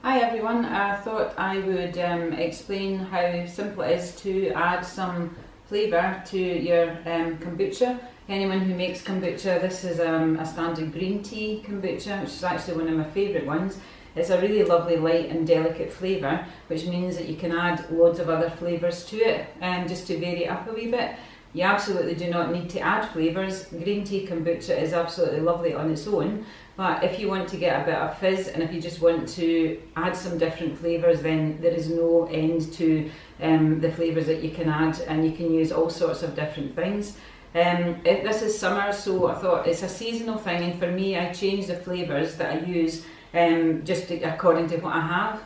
Hi everyone, I thought I would explain how simple it is to add some flavour to your kombucha. Anyone who makes kombucha, this is a standard green tea kombucha, which is actually one of my favourite ones. It's a really lovely light and delicate flavour, which means that you can add loads of other flavours to it, just to vary it up a wee bit. You absolutely do not need to add flavours. Green tea kombucha is absolutely lovely on its own, but if you want to get a bit of fizz and if you just want to add some different flavours, then there is no end to the flavours that you can add, and you can use all sorts of different things. This is summer, so I thought it's a seasonal thing, and for me I change the flavours that I use just according to what I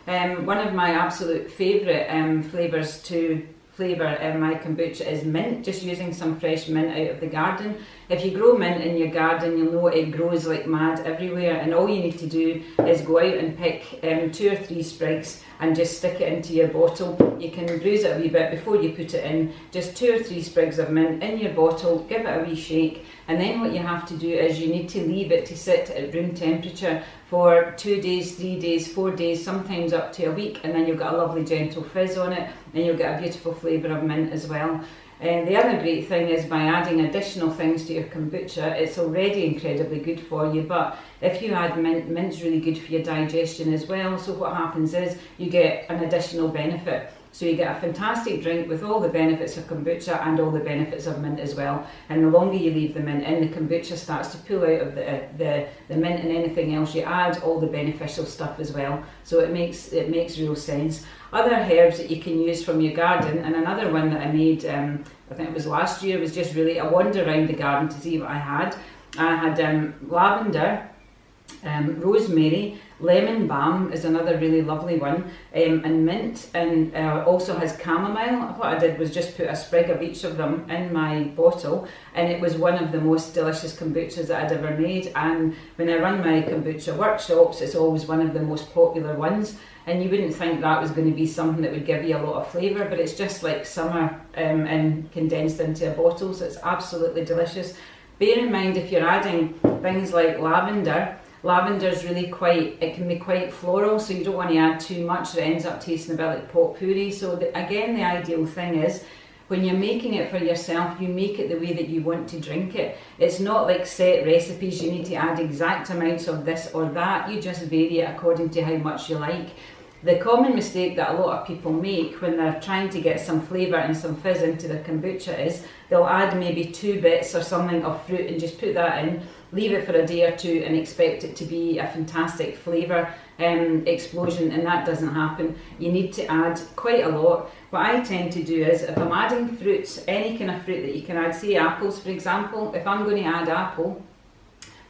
have. One of my absolute favourite flavours to flavour my kombucha is mint, just using some fresh mint out of the garden. If you grow mint in your garden, you'll know it grows like mad everywhere, and all you need to do is go out and pick 2 or 3 sprigs and just stick it into your bottle. You can bruise it a wee bit before you put it in, just 2 or 3 sprigs of mint in your bottle, give it a wee shake, and then what you have to do is you need to leave it to sit at room temperature for 2 days, 3 days, 4 days, sometimes up to a week, and then you'll get a lovely gentle fizz on it, and you'll get a beautiful flavour of mint as well. The other great thing is by adding additional things to your kombucha, it's already incredibly good for you, but if you add mint, mint's really good for your digestion as well, so what happens is you get an additional benefit. So you get a fantastic drink with all the benefits of kombucha and all the benefits of mint as well. And the longer you leave the mint in, the kombucha starts to pull out of the mint and anything else you add, all the beneficial stuff as well. So it makes real sense. Other herbs that you can use from your garden, and another one that I made, I think it was last year, was just really a wander around the garden to see what I had. I had lavender, rosemary, lemon balm is another really lovely one, and mint, and also has chamomile. What I did was just put a sprig of each of them in my bottle, and it was one of the most delicious kombuchas that I'd ever made. And when I run my kombucha workshops, it's always one of the most popular ones, and you wouldn't think that was going to be something that would give you a lot of flavour, but it's just like summer and condensed into a bottle, so it's absolutely delicious. Bear in mind, if you're adding things like lavender, lavender's really it can be quite floral, so you don't want to add too much that ends up tasting a bit like potpourri. So again, the ideal thing is when you're making it for yourself, you make it the way that you want to drink it. It's not like set recipes, you need to add exact amounts of this or that, you just vary it according to how much you like. The common mistake that a lot of people make when they're trying to get some flavour and some fizz into their kombucha is they'll add maybe 2 bits or something of fruit and just put that in, leave it for a day or 2 and expect it to be a fantastic flavour explosion, and that doesn't happen. You need to add quite a lot. What I tend to do is, if I'm adding fruits, any kind of fruit that you can add, say apples for example, if I'm going to add apple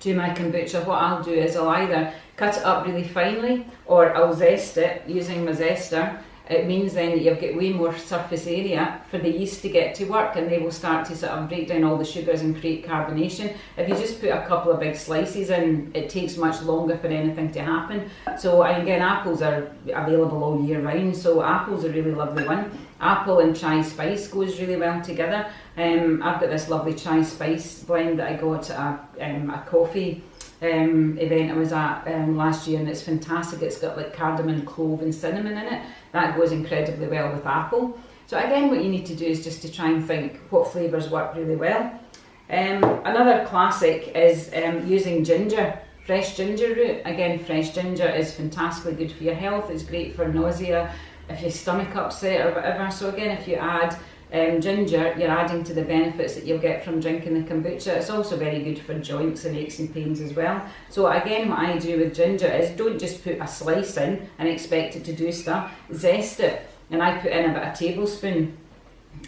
to my kombucha, what I'll do is I'll either cut it up really finely or I'll zest it using my zester. It means then that you'll get way more surface area for the yeast to get to work, and they will start to sort of break down all the sugars and create carbonation. If you just put a couple of big slices in, it takes much longer for anything to happen. So again, apples are available all year round, so apple's a really lovely one. Apple and chai spice goes really well together. I've got this lovely chai spice blend that I got at a coffee event I was at last year, and it's fantastic. It's got like cardamom, clove and cinnamon in it. That goes incredibly well with apple. So again, what you need to do is just to try and think what flavours work really well. Another classic is using ginger, fresh ginger root. Again, fresh ginger is fantastically good for your health. It's great for nausea, if your stomach upset or whatever. So again, if you add ginger, you're adding to the benefits that you'll get from drinking the kombucha. It's also very good for joints and aches and pains as well. So again, what I do with ginger is don't just put a slice in and expect it to do stuff. Zest it, and I put in about a tablespoon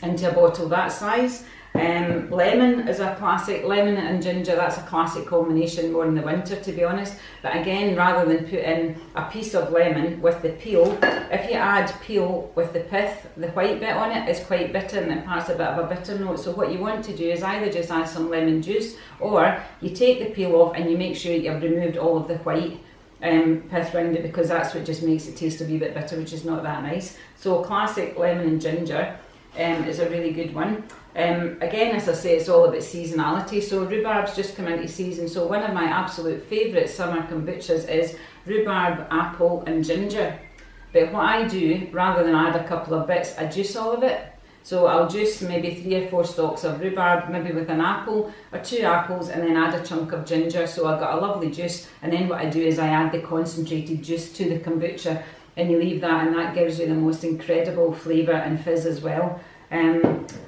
into a bottle that size. Lemon is a classic, lemon and ginger, that's a classic combination more in the winter to be honest. But again, rather than put in a piece of lemon with the peel, if you add peel with the pith, the white bit on it is quite bitter and it imparts a bit of a bitter note. So what you want to do is either just add some lemon juice, or you take the peel off and you make sure you've removed all of the white pith around it, because that's what just makes it taste a wee bit bitter, which is not that nice. So classic lemon and ginger is a really good one. Again, as I say, it's all about seasonality. So rhubarb's just come into season. So one of my absolute favourite summer kombuchas is rhubarb, apple and ginger. But what I do, rather than add a couple of bits, I juice all of it. So I'll juice maybe 3 or 4 stalks of rhubarb, maybe with an apple or 2 apples, and then add a chunk of ginger. So I've got a lovely juice, and then what I do is I add the concentrated juice to the kombucha, and you leave that, and that gives you the most incredible flavour and fizz as well.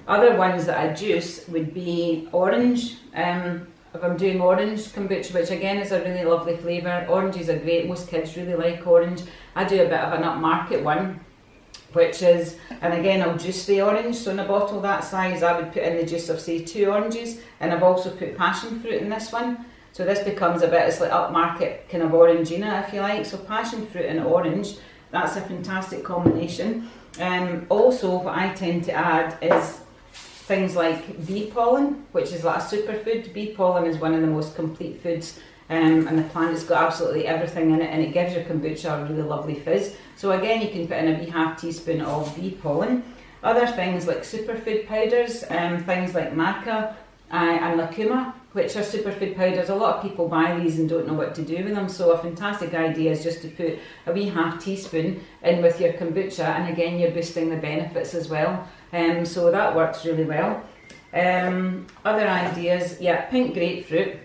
Other ones that I juice would be orange. If I'm doing orange kombucha, which again is a really lovely flavour. Oranges are great, most kids really like orange. I do a bit of an upmarket one, which is, and again I'll juice the orange. So in a bottle that size I would put in the juice of say 2 oranges, and I've also put passion fruit in this one. So this becomes a bit, it's like upmarket kind of orangina if you like. So passion fruit and orange, that's a fantastic combination. Also what I tend to add is things like bee pollen, which is like a superfood. Bee pollen is one of the most complete foods, and the plant's got absolutely everything in it, and it gives your kombucha a really lovely fizz. So again, you can put in a wee half teaspoon of bee pollen. Other things like superfood powders, things like maca and lucuma, which are superfood powders. A lot of people buy these and don't know what to do with them, so a fantastic idea is just to put a wee half teaspoon in with your kombucha, and again you're boosting the benefits as well. So that works really well. Other ideas, yeah, pink grapefruit,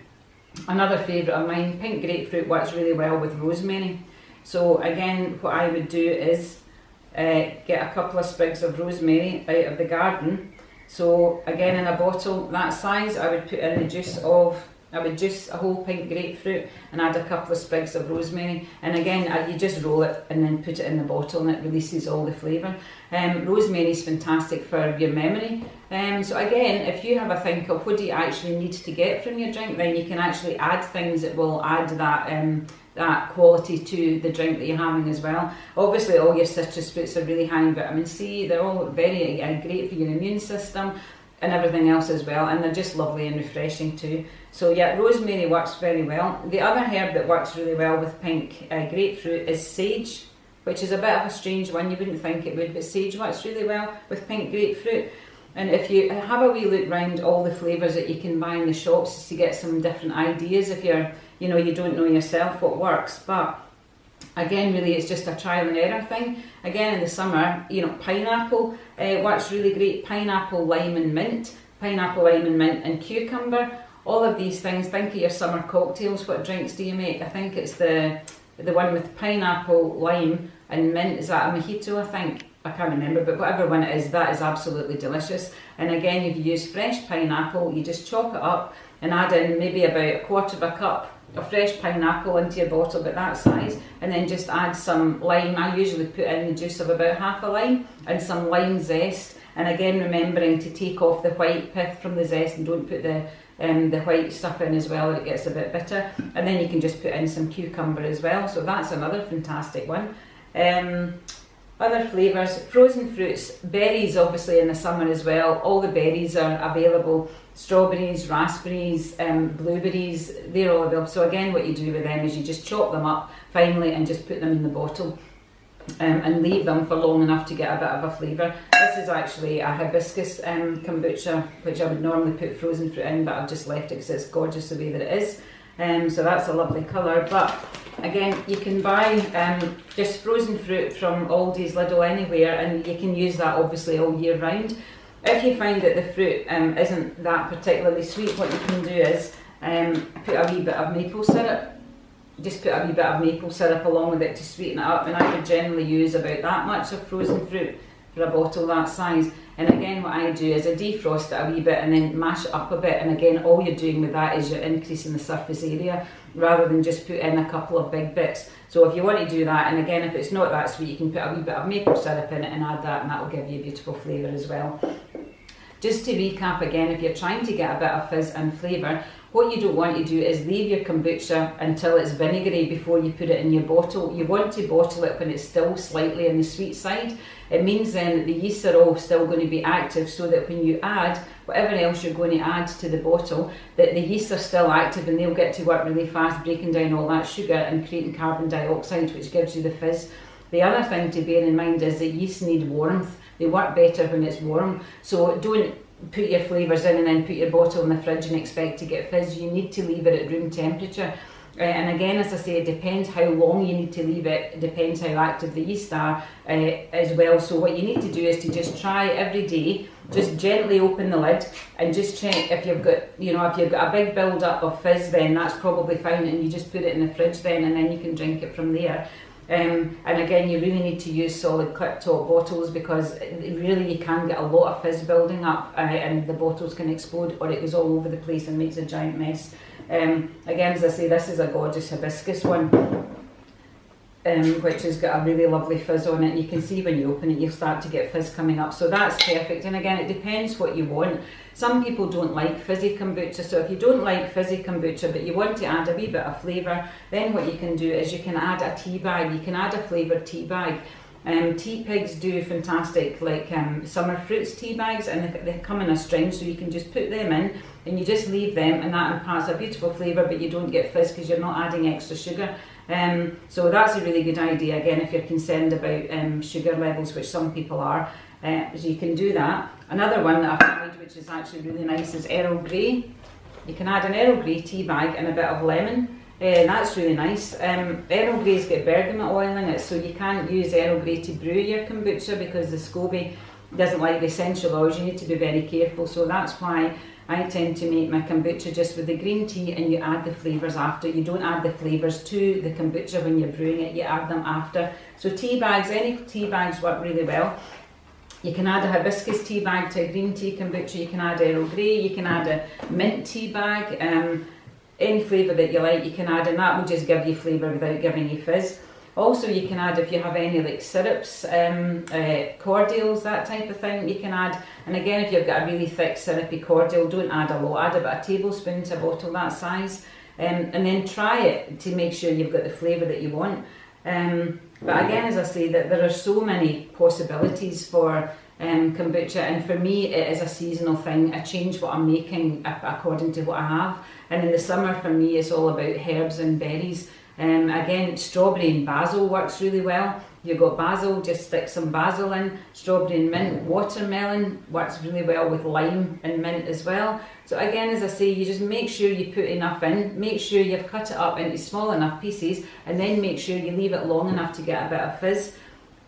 another favourite of mine. Pink grapefruit works really well with rosemary. So again, what I would do is get a couple of sprigs of rosemary out of the garden. So again, in a bottle that size, I would put in the juice of, I would juice a whole pink grapefruit and add a couple of sprigs of rosemary, and again you just roll it and then put it in the bottle, and it releases all the flavour. Rosemary is fantastic for your memory. So again, if you have a think of what do you actually need to get from your drink, then you can actually add things that will add that quality to the drink that you're having as well. Obviously all your citrus fruits are really high in vitamin C, they're all very great for your immune system and everything else as well, and they're just lovely and refreshing too. So yeah, rosemary works very well. The other herb that works really well with pink grapefruit is sage, which is a bit of a strange one, you wouldn't think it would, but sage works really well with pink grapefruit. And if you have a wee look round all the flavours that you can buy in the shops to get some different ideas, if you're, you know, you don't know yourself what works, but again, really it's just a trial and error thing. Again, in the summer, you know, pineapple works really great. Pineapple, lime and mint. Pineapple, lime and mint and cucumber. All of these things, think of your summer cocktails. What drinks do you make? I think it's the one with pineapple, lime and mint. Is that a mojito, I think? I can't remember, but whatever one it is, that is absolutely delicious. And again, if you use fresh pineapple, you just chop it up and add in maybe about 1/4 of a cup of fresh pineapple into your bottle, about that size, and then just add some lime. I usually put in the juice of about half a lime and some lime zest, and again remembering to take off the white pith from the zest and don't put the white stuff in as well, or it gets a bit bitter. And then you can just put in some cucumber as well, so that's another fantastic one. Other flavours, frozen fruits, berries obviously in the summer as well. All the berries are available. Strawberries, raspberries, blueberries, they're all available. So again, what you do with them is you just chop them up finely and just put them in the bottle and leave them for long enough to get a bit of a flavour. This is actually a hibiscus kombucha, which I would normally put frozen fruit in, but I've just left it because it's gorgeous the way that it is. So that's a lovely colour. But again, you can buy just frozen fruit from Aldi's, Lidl, anywhere, and you can use that obviously all year round. If you find that the fruit isn't that particularly sweet, what you can do is put a wee bit of maple syrup. Just put a wee bit of maple syrup along with it to sweeten it up, and I would generally use about that much of frozen fruit for a bottle that size. And again, what I do is I defrost it a wee bit and then mash it up a bit, and again, all you're doing with that is you're increasing the surface area rather than just put in a couple of big bits. So if you want to do that, and again, if it's not that sweet, you can put a wee bit of maple syrup in it and add that, and that will give you a beautiful flavour as well. Just to recap again, if you're trying to get a bit of fizz and flavour, what you don't want to do is leave your kombucha until it's vinegary before you put it in your bottle. You want to bottle it when it's still slightly on the sweet side. It means then that the yeasts are all still going to be active, so that when you add whatever else you're going to add to the bottle, that the yeasts are still active and they'll get to work really fast, breaking down all that sugar and creating carbon dioxide, which gives you the fizz. The other thing to bear in mind is that yeasts need warmth. They work better when it's warm. So don't put your flavours in and then put your bottle in the fridge and expect to get fizz. You need to leave it at room temperature. And again, as I say, it depends how long you need to leave it, it depends how active the yeast are as well. So what you need to do is to just try every day, just gently open the lid and just check if you've got, if you've got a big build up of fizz, then that's probably fine, and you just put it in the fridge then, and then you can drink it from there. And again, you really need to use solid clip top bottles, because really you can get a lot of fizz building up, and the bottles can explode, or it goes all over the place and makes a giant mess. Again, as I say, this is a gorgeous hibiscus one, which has got a really lovely fizz on it, and you can see when you open it you'll start to get fizz coming up, so that's perfect. And again, it depends what you want. Some people don't like fizzy kombucha, so if you don't like fizzy kombucha but you want to add a wee bit of flavour, then what you can do is you can add a tea bag. You can add a flavoured tea bag. Tea pigs do fantastic, like summer fruits tea bags, and they come in a string, so you can just put them in and you just leave them, and that imparts a beautiful flavour, but you don't get fizz because you're not adding extra sugar. So that's a really good idea, again, if you're concerned about sugar levels, which some people are. So you can do that. Another one that I've tried, which is actually really nice, is Earl Grey. You can add an Earl Grey tea bag and a bit of lemon. That's really nice. Earl Grey's got bergamot oil in it, so you can't use Earl Grey to brew your kombucha because the SCOBY doesn't like the essential oils. You need to be very careful, so that's why I tend to make my kombucha just with the green tea, and you add the flavours after. You don't add the flavours to the kombucha when you're brewing it, you add them after. So tea bags, any tea bags work really well. You can add a hibiscus tea bag to a green tea kombucha, you can add Earl Grey, you can add a mint tea bag, any flavour that you like you can add, and that will just give you flavour without giving you fizz. Also, you can add, if you have any like syrups, cordials, that type of thing, you can add. And again, if you've got a really thick syrupy cordial, don't add a lot, add about a tablespoon to a bottle that size, and then try it to make sure you've got the flavour that you want. But again, as I say, that there are so many possibilities for kombucha, and for me it is a seasonal thing. I change what I'm making according to what I have, and in the summer for me it's all about herbs and berries. Again, strawberry and basil works really well. You've got basil, just stick some basil in. Strawberry and mint. Watermelon works really well with lime and mint as well. So again, as I say, you just make sure you put enough in, make sure you've cut it up into small enough pieces, and then make sure you leave it long enough to get a bit of fizz.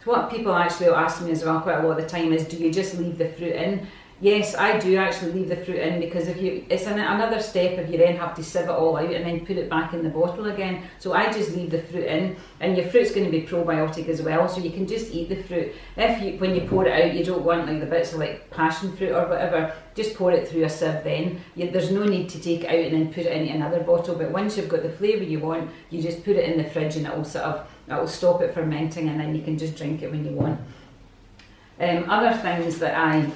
So what people actually ask me as well quite a lot of the time is, do you just leave the fruit in? Yes, I do actually leave the fruit in, because it's another step if you then have to sieve it all out and then put it back in the bottle again. So I just leave the fruit in, and your fruit's going to be probiotic as well, so you can just eat the fruit. When you pour it out, you don't want like the bits of like passion fruit or whatever, just pour it through a sieve then. There's no need to take it out and then put it into another bottle, but once you've got the flavour you want, you just put it in the fridge and it'll stop it fermenting, and then you can just drink it when you want. Other things that I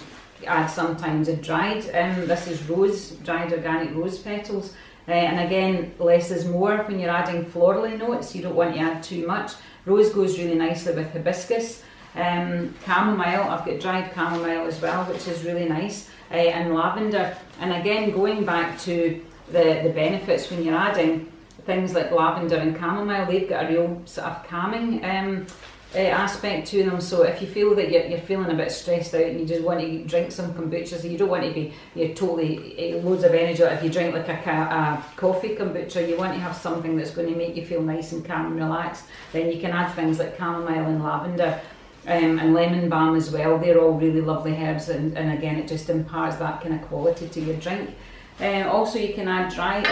add sometimes are dried. This is dried organic rose petals, and again, less is more when you're adding florally notes. You don't want to add too much. Rose goes really nicely with hibiscus. Chamomile, I've got dried chamomile as well, which is really nice, and lavender. And again, going back to the benefits, when you're adding things like lavender and chamomile, they've got a real sort of calming aspect to them. So if you feel that you're feeling a bit stressed out and you just want to drink some kombucha, so you don't want to be totally loads of energy. If you drink like a coffee kombucha, you want to have something that's going to make you feel nice and calm and relaxed, then you can add things like chamomile and lavender, and lemon balm as well. They're all really lovely herbs, and again, it just imparts that kind of quality to your drink. Also, you can add dried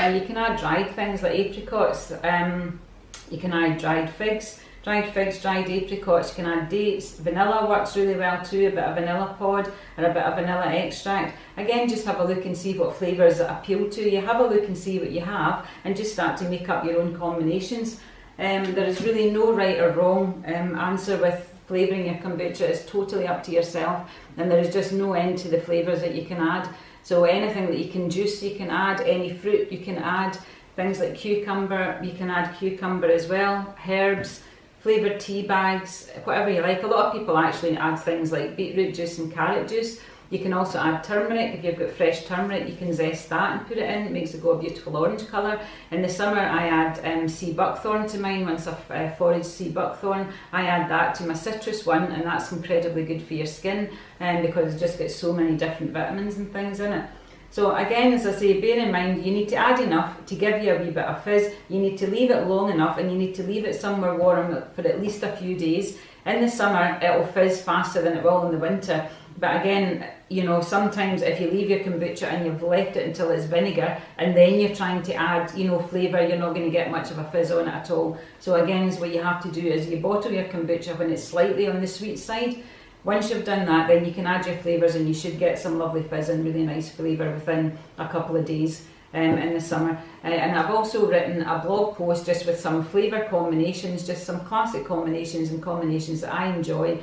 things like apricots. You can add dried figs, dried apricots. You can add dates. Vanilla works really well too. A bit of vanilla pod and a bit of vanilla extract. Again, just have a look and see what flavours that appeal to you. Have a look and see what you have, and just start to make up your own combinations. There is really no right or wrong answer with flavouring your kombucha. It's totally up to yourself, and there is just no end to the flavours that you can add. So anything that you can juice, you can add. Any fruit you can add. Things like cucumber, you can add cucumber as well. Herbs, flavoured tea bags, whatever you like. A lot of people actually add things like beetroot juice and carrot juice. You can also add turmeric. If you've got fresh turmeric, you can zest that and put it in. It makes it go a beautiful orange colour. In the summer, I add sea buckthorn to mine. Once I've foraged sea buckthorn, I add that to my citrus one, and that's incredibly good for your skin, because it just gets so many different vitamins and things in it. So again, as I say, bear in mind, you need to add enough to give you a wee bit of fizz. You need to leave it long enough, and you need to leave it somewhere warm for at least a few days. In the summer, it'll fizz faster than it will in the winter. But again, you know, sometimes if you leave your kombucha and you've left it until it's vinegar, and then you're trying to add, you know, flavour, you're not going to get much of a fizz on it at all. So again, is what you have to do is you bottle your kombucha when it's slightly on the sweet side. Once you've done that, then you can add your flavours, and you should get some lovely fizz and really nice flavour within a couple of days in the summer. And I've also written a blog post just with some flavour combinations, just some classic combinations and combinations that I enjoy.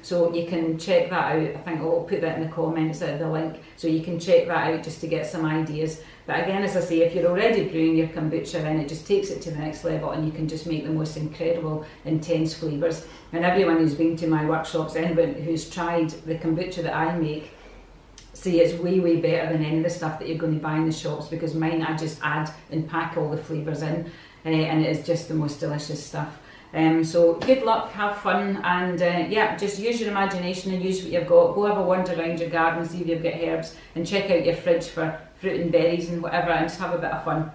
So you can check that out. I think I'll put that in the comments, the link, so you can check that out just to get some ideas. But again, as I say, if you're already brewing your kombucha, then it just takes it to the next level, and you can just make the most incredible, intense flavours. And everyone who's been to my workshops, anyone who's tried the kombucha that I make, see it's way, way better than any of the stuff that you're going to buy in the shops, because mine I just add and pack all the flavours in, and it is just the most delicious stuff. So good luck, have fun, and yeah, just use your imagination and use what you've got. Go have a wander around your garden, see if you've got herbs, and check out your fridge for fruit and berries and whatever, and just have a bit of fun.